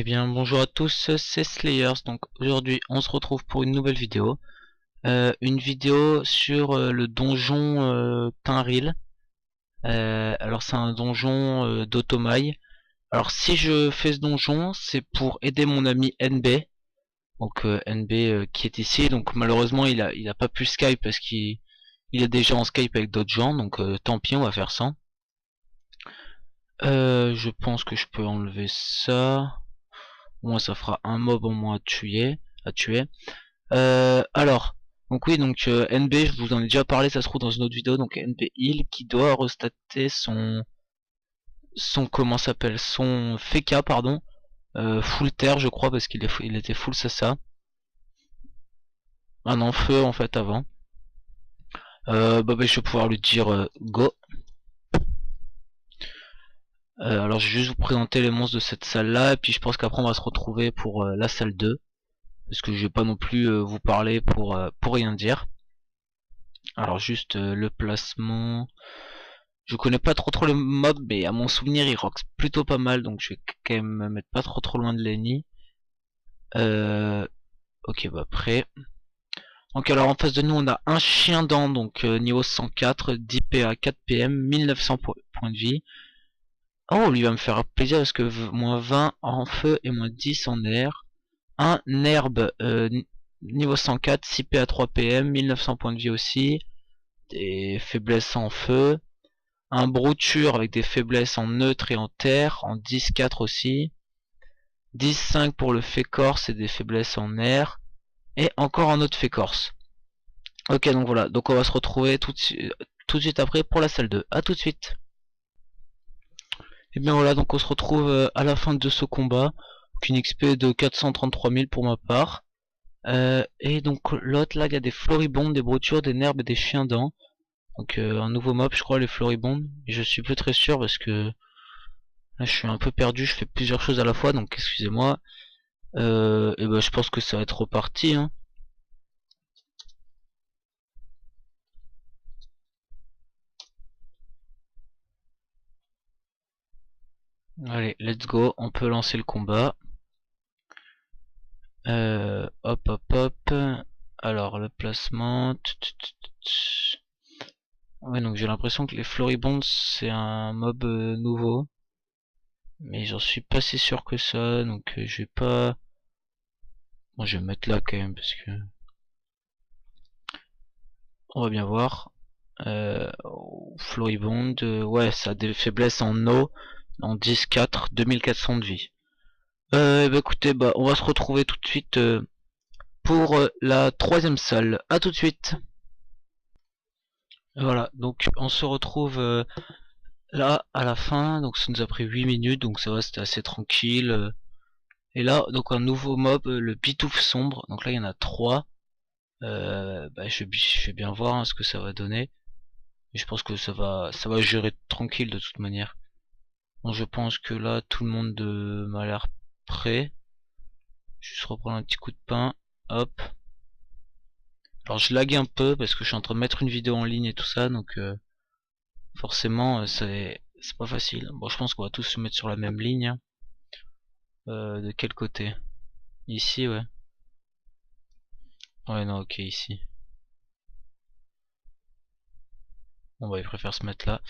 Eh bien bonjour à tous, c'est Slayers. Donc aujourd'hui on se retrouve pour une nouvelle vidéo. Une vidéo sur le donjon Pinril. Alors c'est un donjon d'Automail. Alors si je fais ce donjon, c'est pour aider mon ami NB. Donc NB qui est ici. Donc malheureusement il a pas pu Skype parce qu'il est déjà en Skype avec d'autres gens. Donc tant pis, on va faire ça. Je pense que je peux enlever ça. Moi ça fera un mob en moins à tuer. Alors, donc oui, donc NB, je vous en ai déjà parlé, ça se trouve dans une autre vidéo, donc NB Heal qui doit restater son comment s'appelle, son FK pardon, full terre je crois parce il était full ça. Ah non, feu en fait avant. Je vais pouvoir lui dire go. Alors je vais juste vous présenter les monstres de cette salle là, et puis je pense qu'après on va se retrouver pour la salle 2. Parce que je vais pas non plus vous parler pour rien dire. Alors juste le placement. Je connais pas trop le mob, mais à mon souvenir il rock plutôt pas mal, donc je vais quand même me mettre pas trop loin de Lenny. Ok, bah prêt. Donc alors en face de nous on a un chien dent, donc niveau 104, 10 PA, 4 PM, 1900 points de vie. Oh, lui va me faire plaisir parce que moins 20 en feu et moins 10 en air. Un herbe niveau 104, 6 PA, 3 PM, 1900 points de vie aussi. Des faiblesses en feu. Un brouture avec des faiblesses en neutre et en terre, en 10-4 aussi. 10-5 pour le fait corse et des faiblesses en air. Et encore un autre fait corse. Ok, donc voilà, donc on va se retrouver tout de suite après pour la salle 2. A tout de suite. Et bien voilà, donc on se retrouve à la fin de ce combat. Donc une XP de 433 000 pour ma part. Et donc l'autre là, il y a des floribondes, des broutures, des nerbes et des chiens dents. Donc un nouveau mob, je crois, les floribondes. Et je suis plus très sûr parce que là je suis un peu perdu, je fais plusieurs choses à la fois, donc excusez-moi. Et ben je pense que ça va être reparti, hein. Allez, let's go, on peut lancer le combat. Hop hop hop. Alors le placement. Ouais, donc j'ai l'impression que les floribondes c'est un mob nouveau. Mais j'en suis pas si sûr que ça, donc je vais pas... Bon, je vais me mettre là quand même parce que... On va bien voir. Floribonde, ouais, ça a des faiblesses en eau, en 10-4, 2400 de vie. Écoutez, on va se retrouver tout de suite pour la troisième salle. A tout de suite. Voilà, donc on se retrouve là à la fin, donc ça nous a pris 8 minutes, donc ça va, c'était assez tranquille. Et là, donc un nouveau mob, le Bitouf sombre, donc là il y en a 3. Je vais bien voir hein, ce que ça va donner. Et je pense que ça va gérer tranquille de toute manière. Bon, je pense que là tout le monde m'a l'air prêt. Juste reprendre un petit coup de pain. Hop. Alors je lag un peu parce que je suis en train de mettre une vidéo en ligne et tout ça, donc forcément c'est pas facile. Bon, je pense qu'on va tous se mettre sur la même ligne, hein. De quel côté? Ici, ouais. Ouais, non, ok, ici. Bon bah il préfère se mettre là.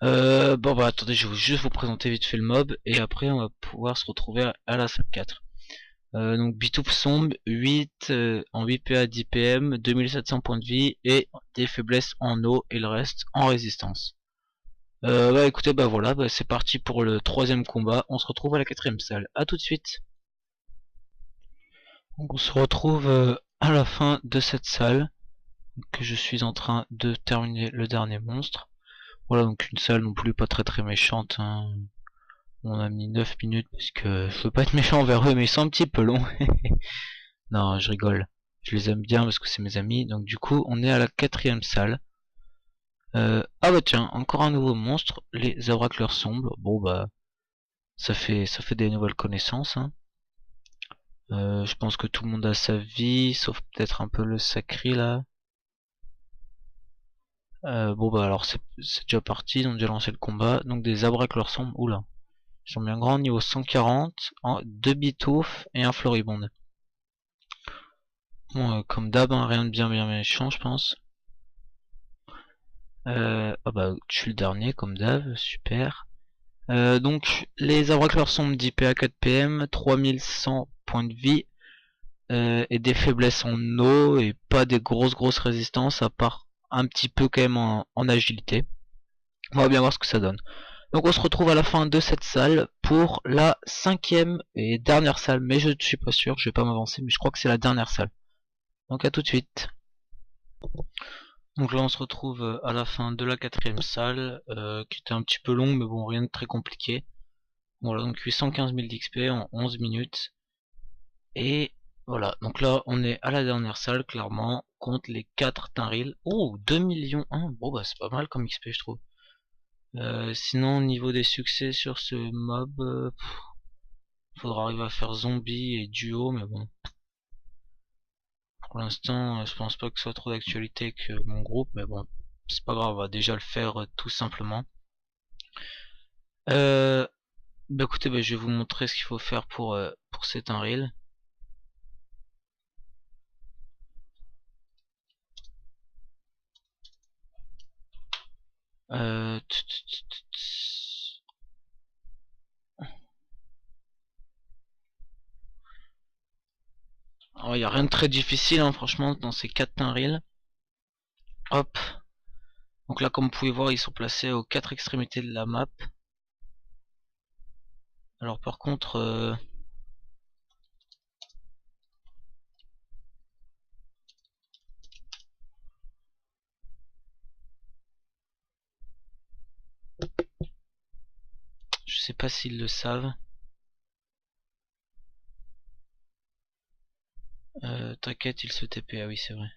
Attendez, je vais juste vous présenter vite fait le mob et après on va pouvoir se retrouver à la salle 4. Donc Bitouf sombre, 8 en 8 PA 10 PM, 2700 points de vie et des faiblesses en eau et le reste en résistance. Écoutez, voilà, c'est parti pour le troisième combat. On se retrouve à la quatrième salle. A tout de suite. Donc on se retrouve à la fin de cette salle que je suis en train de terminer le dernier monstre. Voilà, donc une salle non plus pas très méchante, hein. On a mis 9 minutes parce que je veux pas être méchant envers eux, mais ils sont un petit peu longs. Non, je rigole. Je les aime bien parce que c'est mes amis. Donc du coup, on est à la quatrième salle. Ah bah tiens, encore un nouveau monstre, les abracleurs sombres. Bon bah, ça fait des nouvelles connaissances, hein. Je pense que tout le monde a sa vie, sauf peut-être un peu le sacré là. Alors c'est déjà parti, ils ont déjà lancé le combat. Donc des abracleurs sombres. Oula. Ils sont bien grands, niveau 140, 2 bitouf et un floribonde. Bon, comme d'hab, hein, rien de bien méchant, je pense. Ah bah, tue le dernier, comme d'hab, super. Donc, les abracleurs sont d'IP à 4 PM, 3100 points de vie, et des faiblesses en eau, et pas des grosses résistances, à part un petit peu quand même en agilité. On va bien voir ce que ça donne. Donc on se retrouve à la fin de cette salle pour la 5ème et dernière salle, mais je ne suis pas sûr, je vais pas m'avancer, mais je crois que c'est la dernière salle. Donc à tout de suite. Donc là on se retrouve à la fin de la 4ème salle, qui était un petit peu longue, mais bon, rien de très compliqué. Voilà, donc 815 000 d'XP en 11 minutes. Et voilà, donc là on est à la dernière salle, clairement, contre les 4 Tinril. Oh, 2 millions 1, bon bah c'est pas mal comme XP je trouve. Sinon au niveau des succès sur ce mob, faudra arriver à faire zombie et duo, mais bon. Pour l'instant, je pense pas que ce soit trop d'actualité que mon groupe, mais bon, c'est pas grave, on va déjà le faire tout simplement. Bah écoutez, bah, je vais vous montrer ce qu'il faut faire pour cet unreel. Euh, Il n'y a rien de très difficile, hein, franchement, dans ces 4 unreels. Hop. Donc là, comme vous pouvez voir, ils sont placés aux 4 extrémités de la map. Alors par contre, je sais pas s'ils le savent. T'inquiète, il se TP, ah oui c'est vrai.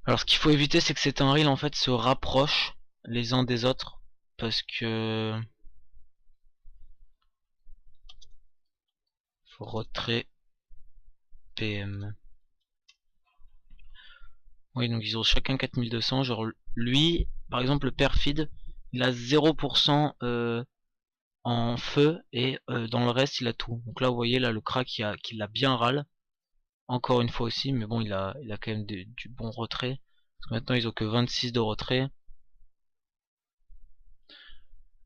Alors ce qu'il faut éviter, c'est que cet unreel en fait se rapproche les uns des autres, parce que faut retrait PM. Oui, donc ils ont chacun 4200. Genre lui, par exemple le perfide, il a 0% en feu et dans le reste il a tout. Donc là vous voyez là le crack qui l'a bien râle. Encore une fois aussi, mais bon il a quand même du bon retrait. Parce que maintenant ils ont que 26 de retrait.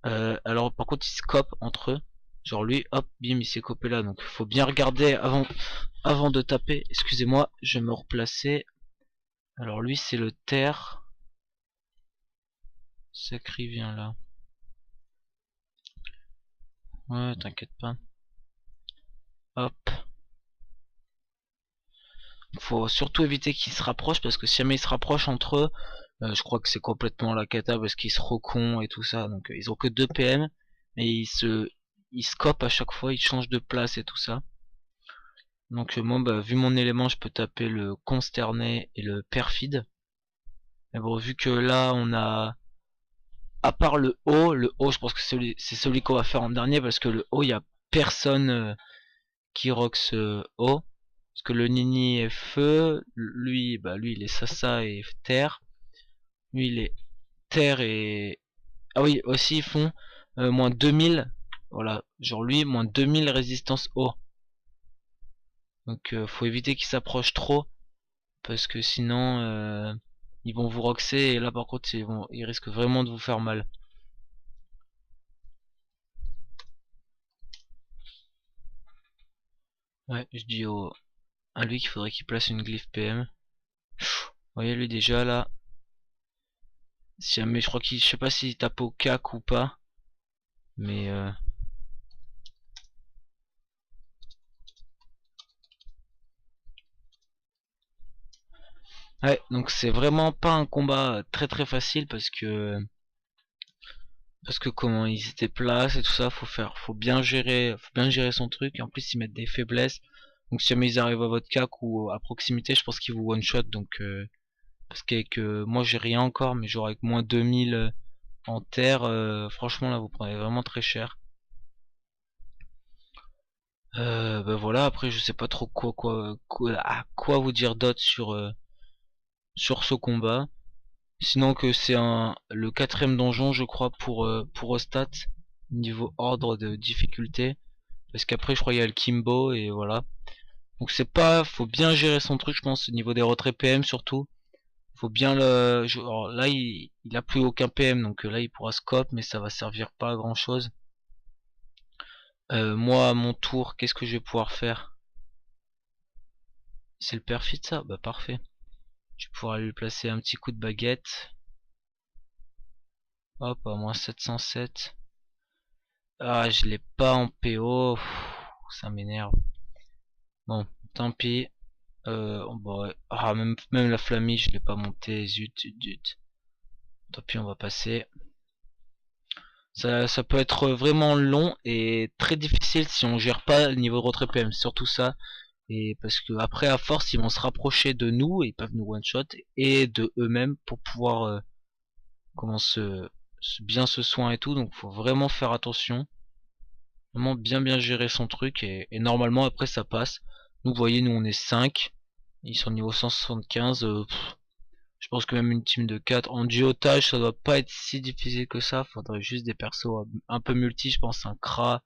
Alors par contre ils se copent entre eux. Genre lui, hop, bim, il s'est copé là. Donc faut bien regarder avant de taper. Excusez-moi, je vais me replacer. Alors lui c'est le terre. Sacri vient là. Ouais, t'inquiète pas. Hop. Faut surtout éviter qu'ils se rapprochent parce que si jamais ils se rapprochent entre eux, je crois que c'est complètement la cata parce qu'ils se recont et tout ça. Donc ils ont que 2 PM mais ils scopent à chaque fois, ils changent de place et tout ça. Donc moi bah, vu mon élément, je peux taper le consterné et le perfide. Mais bon, vu que là on a à part le haut je pense que c'est celui qu'on va faire en dernier parce que le haut il y a personne qui rock ce haut. Parce que le Nini est feu, lui, bah lui il est Sasa et terre. Lui il est terre et... Ah oui, aussi ils font moins 2000. Voilà, genre lui, moins 2000 résistance eau. Donc faut éviter qu'ils s'approchent trop. Parce que sinon, ils vont vous roxer et là par contre, ils risquent vraiment de vous faire mal. Ouais, je dis à lui qu'il faudrait qu'il place une glyphe PM. Vous voyez lui déjà là. Si jamais je crois je sais pas s'il tape au cac ou pas. Mais ouais, donc c'est vraiment pas un combat très facile parce que comment ils se déplacent et tout ça, faut bien gérer son truc. Et en plus ils mettent des faiblesses. Donc si jamais ils arrivent à votre cac ou à proximité, je pense qu'ils vous one shot. Donc parce qu'avec moi j'ai rien encore, mais genre avec moins 2000 en terre, franchement là vous prenez vraiment très cher. Bah voilà, après je sais pas trop quoi vous dire d'autre sur ce combat. Sinon que c'est le quatrième donjon je crois pour Ostat, niveau ordre de difficulté. Parce qu'après je crois il y a le Kimbo et voilà. Donc c'est pas, faut bien gérer son truc je pense au niveau des retraits PM surtout. Faut bien alors là il a plus aucun PM donc là il pourra scope mais ça va servir pas à grand chose. Moi à mon tour qu'est-ce que je vais pouvoir faire? C'est le perfit ça? Bah parfait. Je vais pouvoir lui placer un petit coup de baguette. Hop à moins 707. Ah je l'ai pas en PO. Ça m'énerve. Bon tant pis. Bon, ouais. Ah même la flamie je l'ai pas monté. Zut zut zut. Tant pis on va passer. Ça peut être vraiment long et très difficile si on gère pas le niveau de retrait PM, surtout ça. Et parce que après à force ils vont se rapprocher de nous et ils peuvent nous one shot et de eux-mêmes pour pouvoir comment bien se soin et tout. Donc faut vraiment faire attention, vraiment bien gérer son truc et normalement après ça passe. Nous vous voyez nous on est 5, ils sont niveau 175. Je pense que même une team de 4 en duotage ça doit pas être si difficile que ça. Faudrait juste des persos un peu multi, je pense un Kra.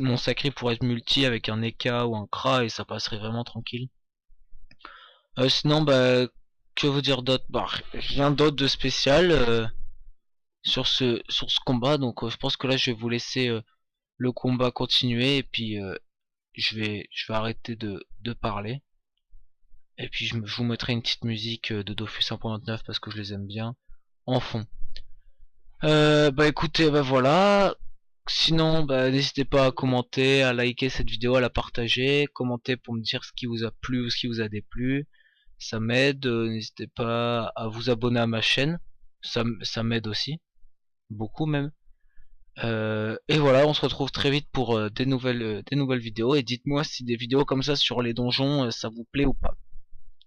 Mon sacré pourrait être multi avec un Eka ou un Kra et ça passerait vraiment tranquille. Sinon bah que vous dire d'autre? Bah rien d'autre de spécial sur ce combat, donc je pense que là je vais vous laisser le combat continuer et puis je vais arrêter de parler. Et puis je vous mettrai une petite musique de Dofus 1.29 parce que je les aime bien en fond. Bah écoutez, bah voilà. Sinon, bah n'hésitez pas à commenter, à liker cette vidéo, à la partager, commenter pour me dire ce qui vous a plu ou ce qui vous a déplu. Ça m'aide. N'hésitez pas à vous abonner à ma chaîne. Ça m'aide aussi, beaucoup même. Et voilà, on se retrouve très vite pour des nouvelles vidéos. Et dites-moi si des vidéos comme ça sur les donjons, ça vous plaît ou pas.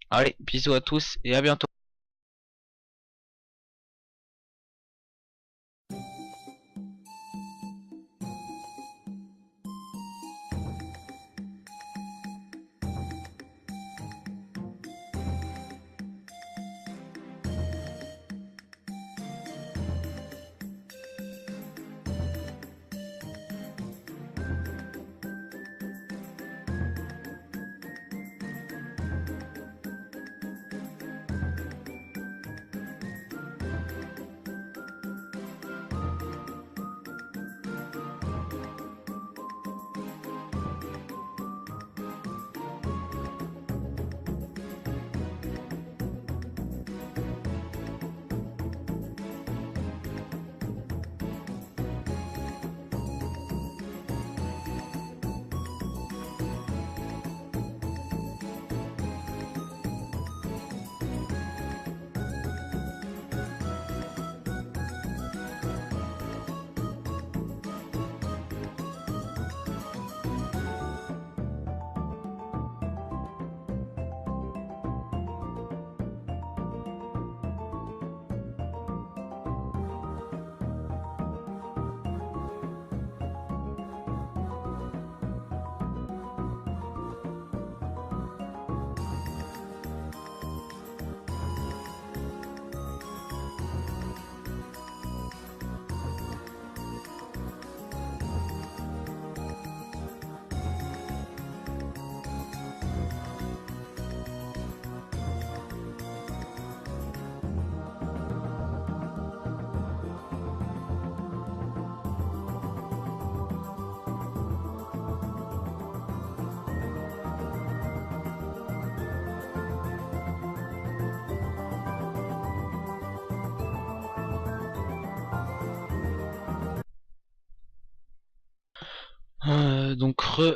Allez, bisous à tous et à bientôt.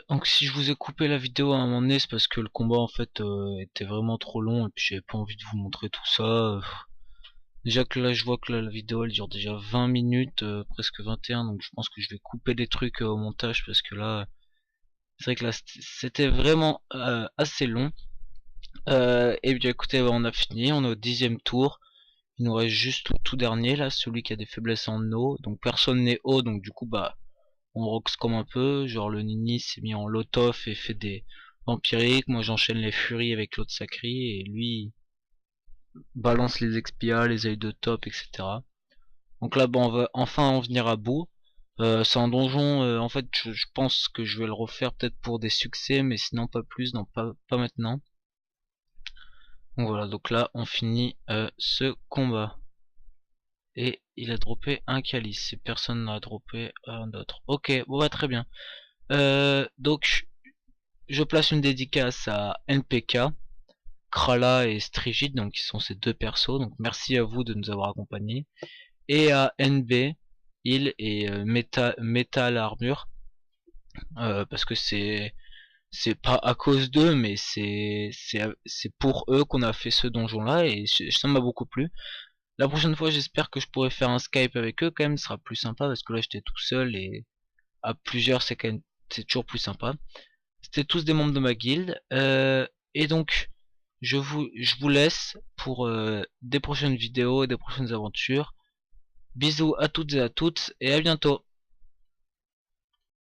Donc si je vous ai coupé la vidéo à un moment donné, c'est parce que le combat en fait était vraiment trop long et puis j'avais pas envie de vous montrer tout ça. Déjà que là je vois que la vidéo elle dure déjà 20 minutes, presque 21, donc je pense que je vais couper des trucs au montage parce que là c'est vrai que là c'était vraiment assez long. Et bien écoutez, on a fini, on est au 10e tour. Il nous reste juste le tout dernier là, celui qui a des faiblesses en eau. Donc personne n'est haut, donc du coup bah on rox comme un peu, genre le Nini s'est mis en lot off et fait des vampiriques, moi j'enchaîne les furies avec l'autre sacré et lui balance les expia, les œils de top, etc. Donc là, bon, on va enfin en venir à bout. C'est un donjon, en fait, je pense que je vais le refaire peut-être pour des succès, mais sinon pas plus, non pas maintenant. Donc voilà, donc là, on finit ce combat. Et il a droppé un calice, et personne n'a droppé un autre. Ok, bon bah très bien. Donc, je place une dédicace à NPK, Krala et Strigid, donc qui sont ces deux persos. Donc merci à vous de nous avoir accompagnés. Et à NB, il et Metal Armure, parce que c'est pas à cause d'eux, mais c'est pour eux qu'on a fait ce donjon là, et ça m'a beaucoup plu. La prochaine fois, j'espère que je pourrai faire un Skype avec eux quand même, ce sera plus sympa parce que là j'étais tout seul et à plusieurs c'est quand même c'est toujours plus sympa. C'était tous des membres de ma guilde, et donc je vous laisse pour des prochaines vidéos et des prochaines aventures. Bisous à toutes et à toutes et à bientôt.